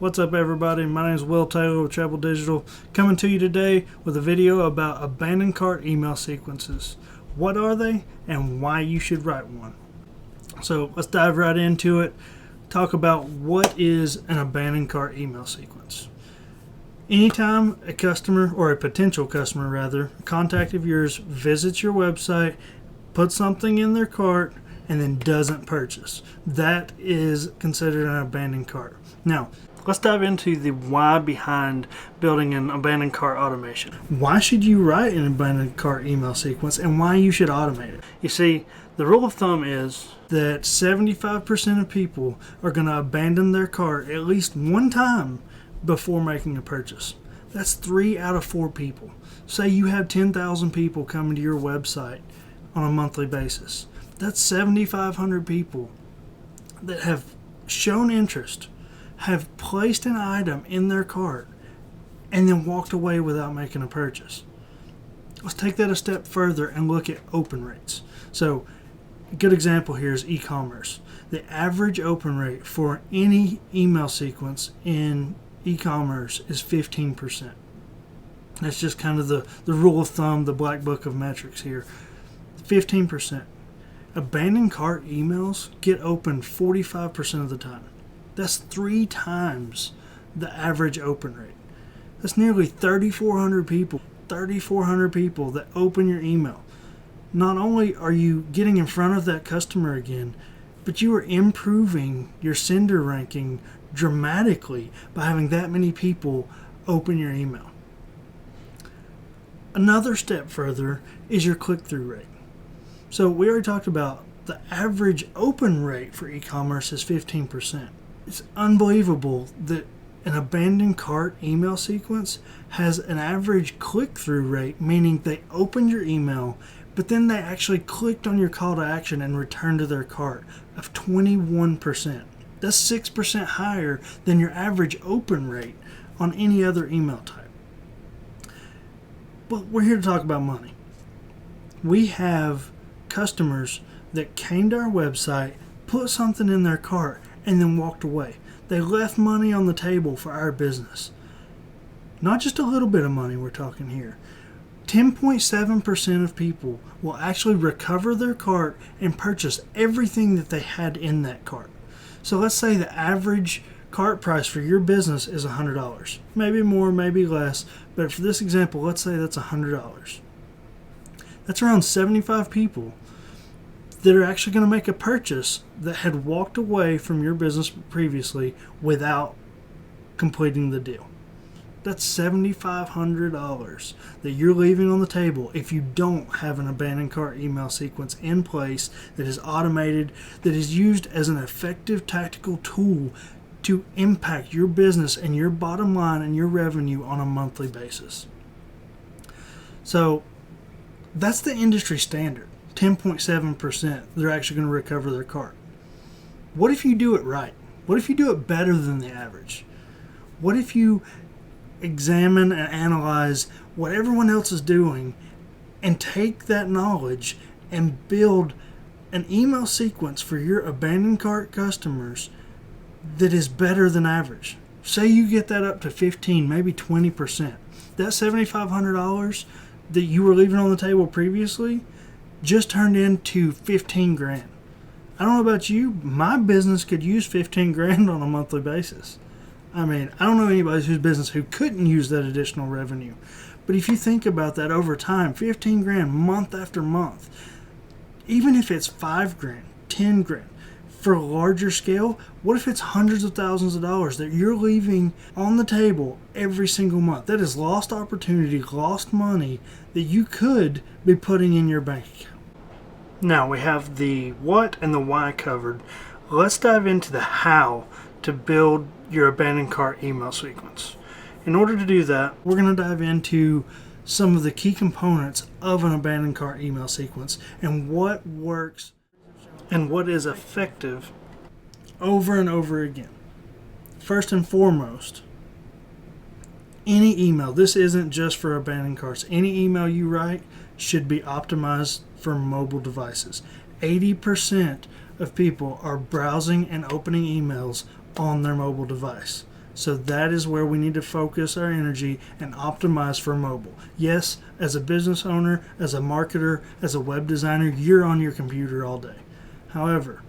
What's up, everybody? My name is Will Taylor with Trebl Digital, coming to you today with a video about abandoned cart email sequences. What are they and why you should write one? So let's dive right into it. Talk about what is an abandoned cart email sequence. Anytime a customer, or a potential customer rather, a contact of yours visits your website, puts something in their cart, and then doesn't purchase, that is considered an abandoned cart. Now, let's dive into the why behind building an abandoned cart automation. Why should you write an abandoned cart email sequence and why you should automate it? You see, the rule of thumb is that 75% of people are going to abandon their cart at least one time before making a purchase. That's 3 out of 4 people. Say you have 10,000 people coming to your website on a monthly basis. That's 7,500 people that have shown interest, have placed an item in their cart, and then walked away without making a purchase. Let's take that a step further and look at open rates. So a good example here is e-commerce. The average open rate for any email sequence in e-commerce is 15%. That's just kind of the rule of thumb, the black book of metrics here. 15%. Abandoned cart emails get opened 45% of the time. That's 3 times the average open rate. That's nearly 3,400 people. 3,400 people that open your email. Not only are you getting in front of that customer again, but you are improving your sender ranking dramatically by having that many people open your email. Another step further is your click-through rate. So we already talked about the average open rate for e-commerce is 15%. It's unbelievable that an abandoned cart email sequence has an average click-through rate, meaning they opened your email, but then they actually clicked on your call to action and returned to their cart, of 21%. That's 6% higher than your average open rate on any other email type. But we're here to talk about money. We have customers that came to our website, put something in their cart, and then walked away. They left money on the table for our business. Not just a little bit of money we're talking here. 10.7% of people will actually recover their cart and purchase everything that they had in that cart. So let's say the average cart price for your business is $100. Maybe more, maybe less, but for this example, let's say that's $100. That's around 75 people that are actually going to make a purchase that had walked away from your business previously without completing the deal. That's $7,500 that you're leaving on the table if you don't have an abandoned cart email sequence in place that is automated, that is used as an effective tactical tool to impact your business and your bottom line and your revenue on a monthly basis. So that's the industry standard. 10.7% they're actually going to recover their cart. What if you do it right? What if you do it better than the average? What if you examine and analyze what everyone else is doing and take that knowledge and build an email sequence for your abandoned cart customers that is better than average? Say you get that up to 15, maybe 20%. That $7,500 that you were leaving on the table previously just turned into 15 grand. I don't know about you, my business could use 15 grand on a monthly basis. I mean, I don't know anybody whose business who couldn't use that additional revenue. But if you think about that over time, 15 grand month after month, even if it's 5 grand, 10 grand, for a larger scale, what if it's hundreds of thousands of dollars that you're leaving on the table every single month? That is lost opportunity, lost money that you could be putting in your bank account. Now we have the what and the why covered. Let's dive into the how to build your abandoned cart email sequence. In order to do that, we're going to dive into some of the key components of an abandoned cart email sequence and what works and what is effective over and over again. First and foremost, any email, this isn't just for abandoned carts, any email you write should be optimized for mobile devices. 80% of people are browsing and opening emails on their mobile device. So that is where we need to focus our energy and optimize for mobile. Yes, as a business owner, as a marketer, as a web designer, you're on your computer all day. However,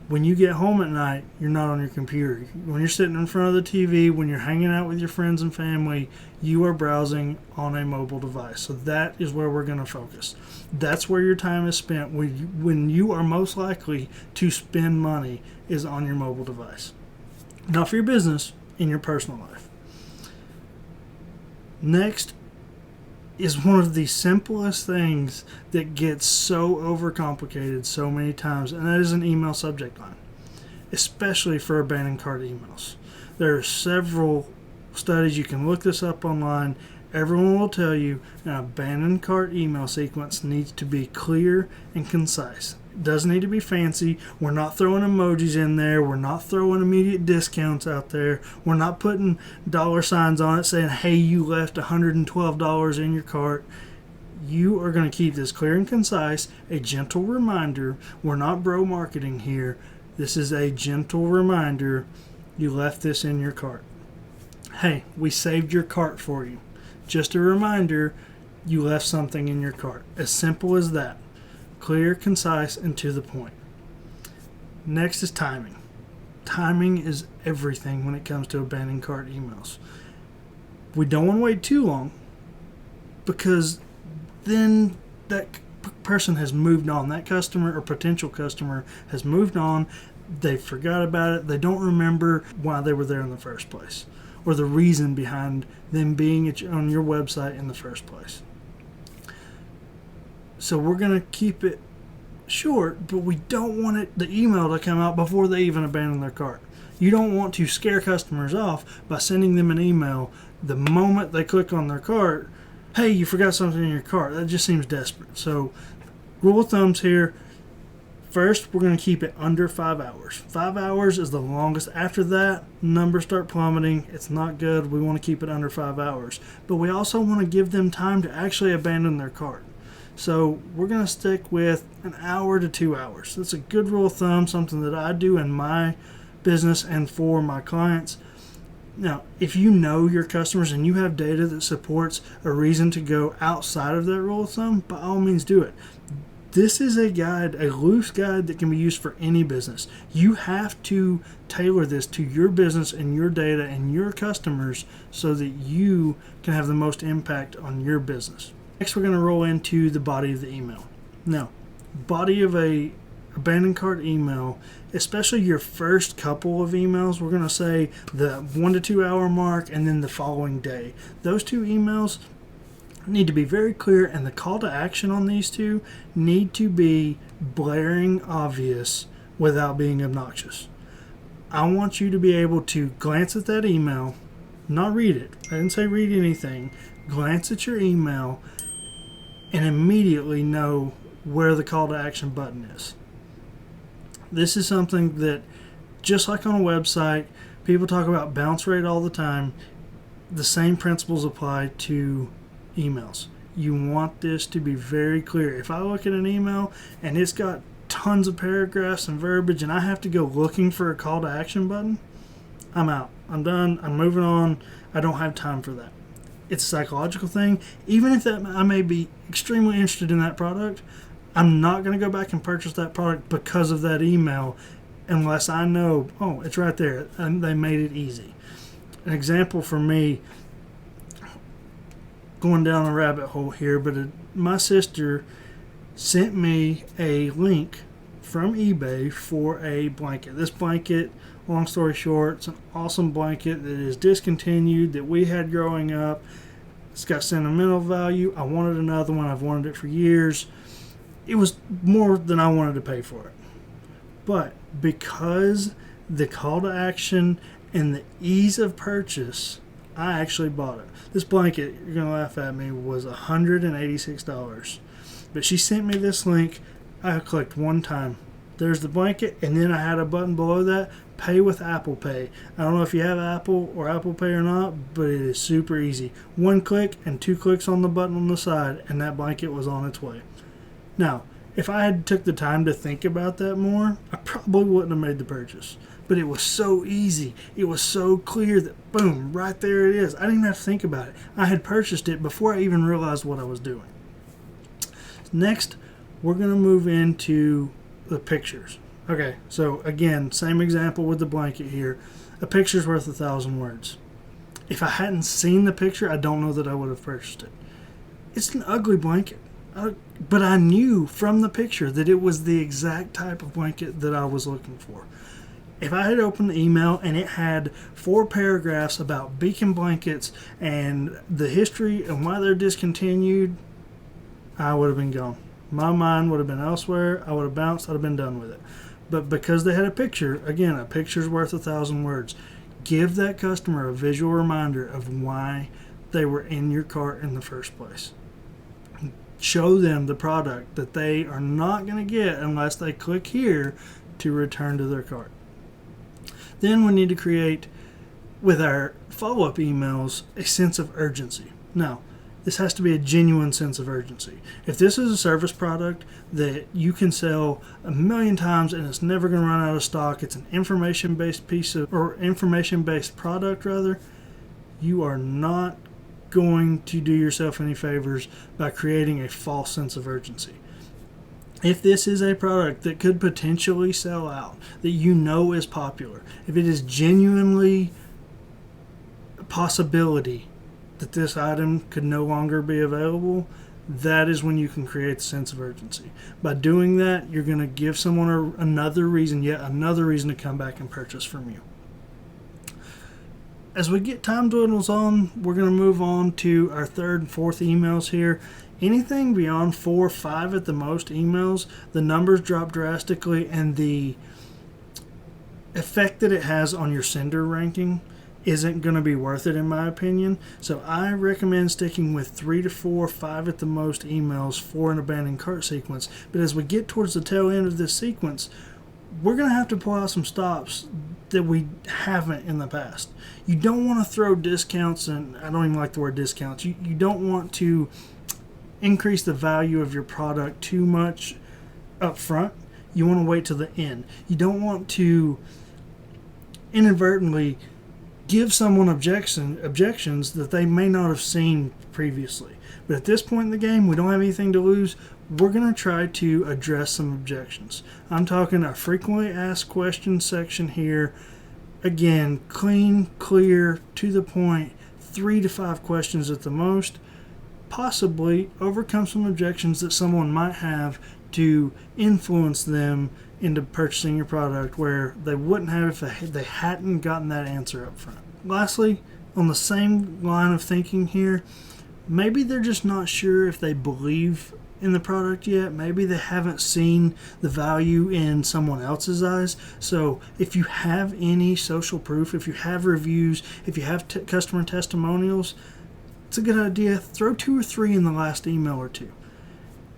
when you get home at night, you're not on your computer. When you're sitting in front of the TV, when you're hanging out with your friends and family, you are browsing on a mobile device. So that is where we're going to focus. That's where your time is spent when you are most likely to spend money is on your mobile device. Not for your business, in your personal life. Next is one of the simplest things that gets so overcomplicated so many times, and that is an email subject line, especially for abandoned cart emails. There are several studies, you can look this up online. Everyone will tell you an abandoned cart email sequence needs to be clear and concise. It doesn't need to be fancy. We're not throwing emojis in there. We're not throwing immediate discounts out there. We're not putting dollar signs on it saying, hey, you left $112 in your cart. You are going to keep this clear and concise, a gentle reminder. We're not bro marketing here. This is a gentle reminder. You left this in your cart. Hey, we saved your cart for you. Just a reminder, you left something in your cart. As simple as that. Clear, concise, and to the point. Next is timing. Timing is everything when it comes to abandoned cart emails. We don't want to wait too long because then that person has moved on. That customer or potential customer has moved on. They forgot about it. They don't remember why they were there in the first place or the reason behind them being on your website in the first place. So we're going to keep it short, but we don't want the email to come out before they even abandon their cart. You don't want to scare customers off by sending them an email the moment they click on their cart. Hey, you forgot something in your cart. That just seems desperate. So rule of thumbs here. First, we're going to keep it under 5 hours. 5 hours is the longest. After that, numbers start plummeting. It's not good. We want to keep it under 5 hours. But we also want to give them time to actually abandon their cart. So we're going to stick with an hour to 2 hours. That's a good rule of thumb, something that I do in my business and for my clients. Now, if you know your customers and you have data that supports a reason to go outside of that rule of thumb, by all means do it. This is a guide, a loose guide that can be used for any business. You have to tailor this to your business and your data and your customers so that you can have the most impact on your business. Next, we're going to roll into the body of the email. Now, body of a abandoned cart email, especially your first couple of emails, we're going to say the 1 to 2 hour mark and then the following day. Those two emails need to be very clear, and the call to action on these two need to be blaring obvious without being obnoxious. I want you to be able to glance at that email, not read it. I didn't say read anything. Glance at your email and immediately know where the call to action button is. This is something that, just like on a website, people talk about bounce rate all the time. The same principles apply to emails. You want this to be very clear. If I look at an email and it's got tons of paragraphs and verbiage and I have to go looking for a call to action button, I'm out. I'm done. I'm moving on. I don't have time for that. It's a psychological thing. Even if that I may be extremely interested in that product, I'm not going to go back and purchase that product because of that email unless I know, oh, it's right there and they made it easy. An example for me, going down a rabbit hole here, but my sister sent me a link from eBay for a blanket. This blanket, long story short, it's an awesome blanket that is discontinued that we had growing up. It's got sentimental value. I wanted another one. I've wanted it for years. It was more than I wanted to pay for it. But because the call to action and the ease of purchase, I actually bought it. This blanket, you're going to laugh at me, was $186. But she sent me this link. I clicked one time. There's the blanket, and then I had a button below that, pay with Apple Pay. I don't know if you have Apple or Apple Pay or not, but it is super easy. 1 click and 2 clicks on the button on the side, and that blanket was on its way. Now, if I had took the time to think about that more, I probably wouldn't have made the purchase. but it was so easy. It was so clear that boom, right there it is. I didn't even have to think about it. I had purchased it before I even realized what I was doing. Next, we're going to move into the pictures. Okay, so again, same example with the blanket here. A picture's worth 1,000 words. If I hadn't seen the picture, I don't know that I would have purchased it. It's an ugly blanket, but I knew from the picture that it was the exact type of blanket that I was looking for. If I had opened the email and it had 4 paragraphs about Beacon blankets and the history and why they're discontinued, I would have been gone. My mind would have been elsewhere. I would have bounced. I'd have been done with it. But because they had a picture, again, a picture's worth 1,000 words. Give that customer a visual reminder of why they were in your cart in the first place. Show them the product that they are not going to get unless they click here to return to their cart. Then we need to create, with our follow-up emails, a sense of urgency. Now, this has to be a genuine sense of urgency. If this is a service product that you can sell 1,000,000 times and it's never going to run out of stock, it's an information-based information-based product rather, you are not going to do yourself any favors by creating a false sense of urgency. If this is a product that could potentially sell out, that you know is popular, if it is genuinely a possibility that this item could no longer be available, that is when you can create the sense of urgency. By doing that, you're going to give someone yet another reason to come back and purchase from you. As we get time dwindles on, we're going to move on to our 3rd and 4th emails here. Anything beyond 4, 5 at the most emails, the numbers drop drastically, and the effect that it has on your sender ranking isn't going to be worth it in my opinion. So I recommend sticking with 3 to 4, 5 at the most emails for an abandoned cart sequence. But as we get towards the tail end of this sequence, we're going to have to pull out some stops that we haven't in the past. You don't want to throw discounts, and I don't even like the word discounts. You don't want to increase the value of your product too much up front. You want to wait till the end. You don't want to inadvertently give someone objections that they may not have seen previously. But at this point in the game, we don't have anything to lose. We're going to try to address some objections. I'm talking a frequently asked questions section here. Again, clean, clear, to the point, 3 to 5 questions at the most. Possibly overcome some objections that someone might have to influence them into purchasing your product where they wouldn't have if they hadn't gotten that answer up front. Lastly, on the same line of thinking here, maybe they're just not sure if they believe in the product yet. Maybe they haven't seen the value in someone else's eyes. So if you have any social proof, if you have reviews, if you have customer testimonials, it's a good idea. Throw 2 or 3 in the last email or 2.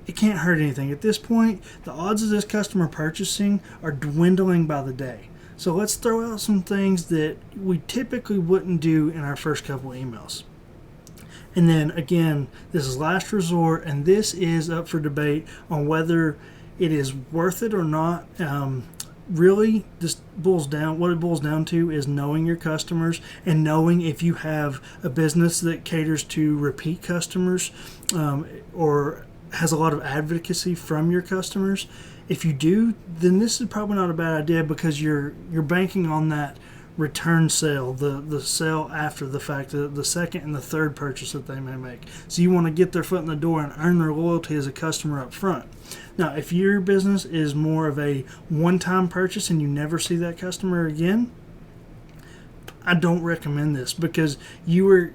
It can't hurt anything. At this point, the odds of this customer purchasing are dwindling by the day. So let's throw out some things that we typically wouldn't do in our first couple emails. And then again, this is last resort, and this is up for debate on whether it is worth it or not. Really, what it boils down to is knowing your customers and knowing if you have a business that caters to repeat customers or has a lot of advocacy from your customers. If you do, then this is probably not a bad idea because you're banking on that return sale, the sale after the fact, the second and the third purchase that they may make. So you want to get their foot in the door and earn their loyalty as a customer up front. Now, if your business is more of a one-time purchase and you never see that customer again, I don't recommend this because you are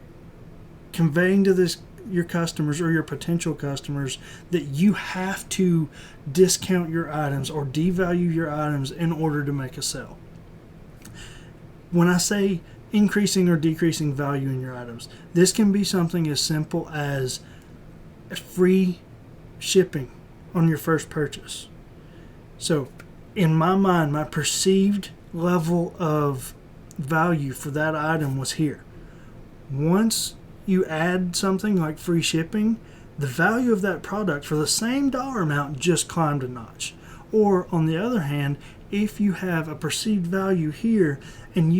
conveying to your customers or your potential customers that you have to discount your items or devalue your items in order to make a sale. When I say increasing or decreasing value in your items, this can be something as simple as free shipping on your first purchase. So in my mind, my perceived level of value for that item was here. Once you add something like free shipping, the value of that product for the same dollar amount just climbed a notch. Or on the other hand, if you have a perceived value here and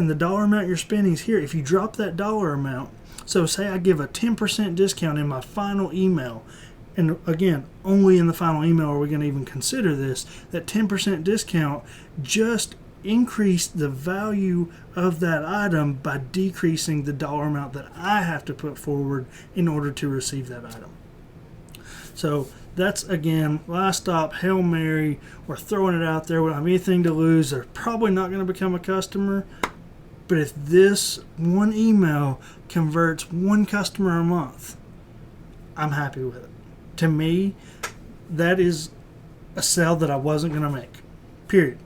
the dollar amount you're spending is here, if you drop that dollar amount, so say I give a 10% discount in my final email, and again, only in the final email are we going to even consider this, that 10% discount just increase the value of that item by decreasing the dollar amount that I have to put forward in order to receive that item. So that's, again, last stop, Hail Mary. We're throwing it out there. We don't have anything to lose. They're probably not going to become a customer. But if this one email converts one customer a month, I'm happy with it. To me, that is a sale that I wasn't going to make. Period.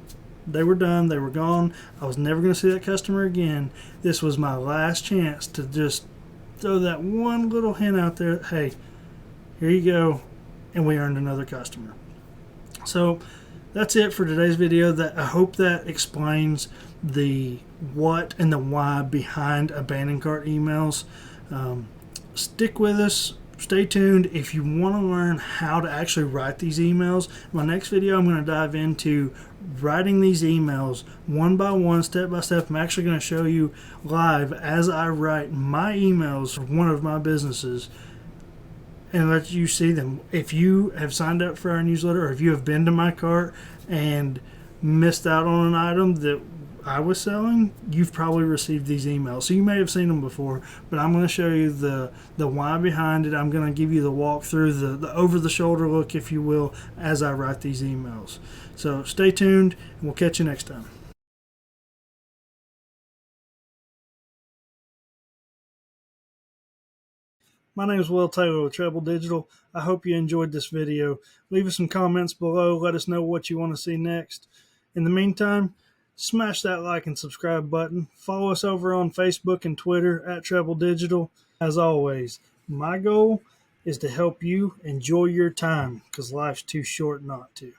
They were done. They were gone. I was never going to see that customer again. This was my last chance to just throw that one little hint out there. Hey, here you go. And we earned another customer. So that's it for today's video. I hope that explains the what and the why behind abandoned cart emails. Stick with us. Stay tuned. If you want to learn how to actually write these emails, my next video I'm going to dive into writing these emails one by one, step by step. I'm actually going to show you live as I write my emails for one of my businesses and let you see them. If you have signed up for our newsletter, or if you have been to my cart and missed out on an item that I was selling, you've probably received these emails. So you may have seen them before, but I'm going to show you the why behind it. I'm going to give you the walkthrough, the over-the-shoulder look, if you will, as I write these emails. So stay tuned, and we'll catch you next time. My name is Will Taylor with Trebl Digital. I hope you enjoyed this video. Leave us some comments below. Let us know what you want to see next. In the meantime, smash that like and subscribe button. Follow us over on Facebook and Twitter at Trebl Digital. As always, my goal is to help you enjoy your time because life's too short not to.